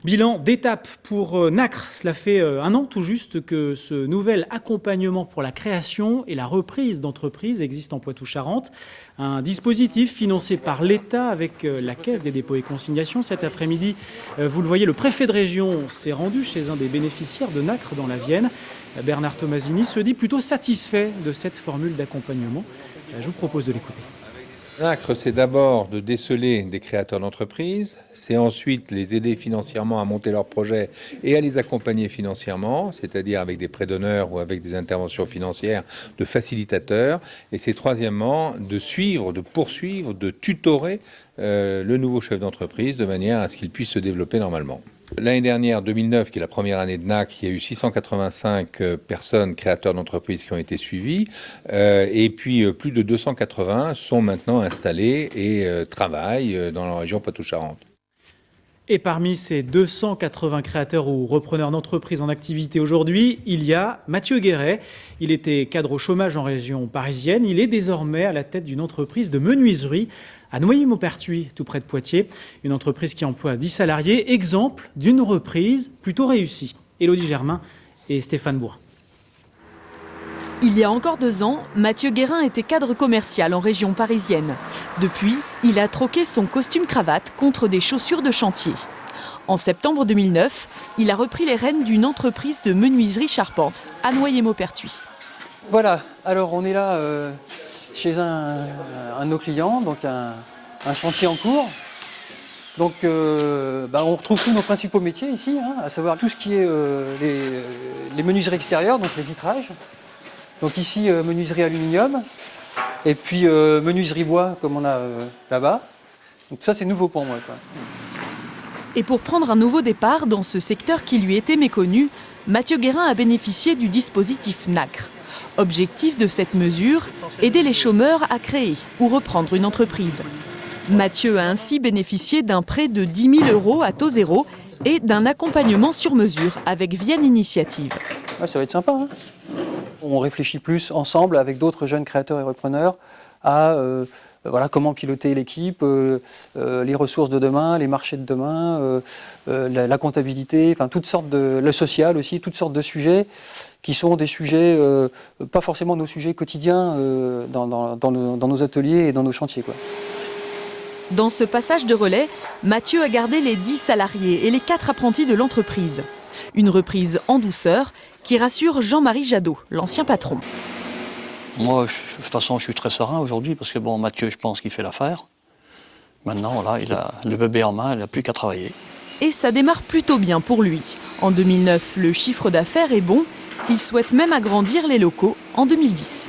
Bilan d'étape pour Nacre. Cela fait un an tout juste que ce nouvel accompagnement pour la création et la reprise d'entreprises existe en Poitou-Charentes. Un dispositif financé par l'État avec la Caisse des dépôts et consignations. Cet après-midi, vous le voyez, le préfet de région s'est rendu chez un des bénéficiaires de Nacre dans la Vienne. Bernard Tomasini se dit plutôt satisfait de cette formule d'accompagnement. Je vous propose de l'écouter. Nacre, c'est d'abord de déceler des créateurs d'entreprises, c'est ensuite les aider financièrement à monter leurs projets et à les accompagner financièrement, c'est-à-dire avec des prêts d'honneur ou avec des interventions financières de facilitateurs, et c'est troisièmement de suivre, de poursuivre, de tutorer le nouveau chef d'entreprise de manière à ce qu'il puisse se développer normalement. L'année dernière, 2009, qui est la première année de NAC, il y a eu 685 personnes, créateurs d'entreprises qui ont été suivies. Et puis, plus de 280 sont maintenant installés et travaillent dans la région Poitou-Charentes. Et parmi ces 280 créateurs ou repreneurs d'entreprises en activité aujourd'hui, il y a Mathieu Guéret. Il était cadre au chômage en région parisienne. Il est désormais à la tête d'une entreprise de menuiserie à Noyer-Maupertuis, tout près de Poitiers. Une entreprise qui emploie 10 salariés. Exemple d'une reprise plutôt réussie. Élodie Germain et Stéphane Bourrin. Il y a encore 2 ans, Mathieu Guérin était cadre commercial en région parisienne. Depuis, il a troqué son costume-cravate contre des chaussures de chantier. En septembre 2009, il a repris les rênes d'une entreprise de menuiserie charpente à Noyer-Maupertuis. Voilà, alors on est là chez un de nos clients, donc un chantier en cours. Donc on retrouve tous nos principaux métiers ici, à savoir tout ce qui est les menuiseries extérieures, donc les vitrages. Donc ici, menuiserie aluminium, et puis menuiserie bois, comme on a là-bas. Donc ça, c'est nouveau pour moi, quoi. Et pour prendre un nouveau départ dans ce secteur qui lui était méconnu, Mathieu Guérin a bénéficié du dispositif Nacre. Objectif de cette mesure, aider les chômeurs à créer ou reprendre une entreprise. Mathieu a ainsi bénéficié d'un prêt de 10 000 € à taux zéro et d'un accompagnement sur mesure avec Vienne Initiative. Ouais, ça va être sympa, hein. On réfléchit plus ensemble avec d'autres jeunes créateurs et repreneurs à comment piloter l'équipe, les ressources de demain, les marchés de demain, la comptabilité, enfin toutes sortes le social aussi, toutes sortes de sujets qui sont des sujets, pas forcément nos sujets quotidiens dans nos ateliers et dans nos chantiers, quoi. Dans ce passage de relais, Mathieu a gardé les 10 salariés et les 4 apprentis de l'entreprise. Une reprise en douceur qui rassure Jean-Marie Jadot, l'ancien patron. Moi, de toute façon, je suis très serein aujourd'hui parce que Mathieu, je pense qu'il fait l'affaire. Maintenant, voilà, il a le bébé en main, il n'a plus qu'à travailler. Et ça démarre plutôt bien pour lui. En 2009, le chiffre d'affaires est bon. Il souhaite même agrandir les locaux en 2010.